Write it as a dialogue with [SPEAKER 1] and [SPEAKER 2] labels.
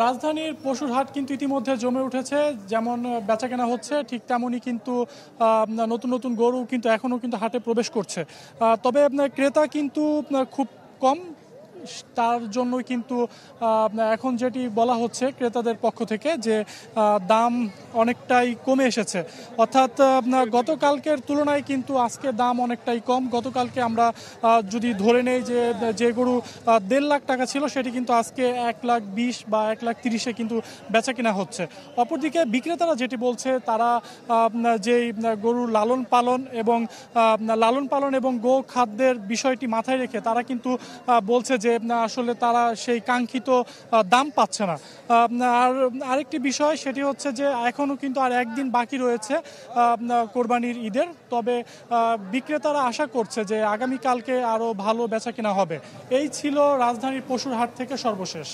[SPEAKER 1] রাজধানীর পশুর হাট কিন্তু ইতিমধ্যে জমে উঠেছে। যেমন বেচাকেনা হচ্ছে, ঠিক তেমনই কিন্তু নতুন নতুন গরু কিন্তু এখনও কিন্তু হাটে প্রবেশ করছে। তবে ক্রেতা কিন্তু খুব কম। তার জন্যই কিন্তু এখন যেটি বলা হচ্ছে ক্রেতাদের পক্ষ থেকে যে দাম অনেকটাই কমে এসেছে। অর্থাৎ গতকালকের তুলনায় কিন্তু আজকে দাম অনেকটাই কম। গতকালকে আমরা যদি ধরে নেই যে যে গরু ১.৫ লাখ টাকা ছিল, সেটি কিন্তু আজকে ১,২০,০০০ বা ১,৩০,০০০ কিন্তু বেচা কিনা হচ্ছে। অপরদিকে বিক্রেতারা যেটি বলছে, তারা যেই গরুর লালন পালন এবং গো খাদ্যের বিষয়টি মাথায় রেখে তারা কিন্তু বলছে যে আসলে তারা সেই কাঙ্ক্ষিত দাম পাচ্ছে না। আর আরেকটি বিষয় সেটি হচ্ছে যে এখনও কিন্তু আর একদিন বাকি রয়েছে কোরবানির ঈদের। তবে বিক্রেতারা আশা করছে যে আগামীকালকে আরও ভালো বেচাকেনা হবে। এই ছিল রাজধানীর পশুর হাট থেকে সর্বশেষ।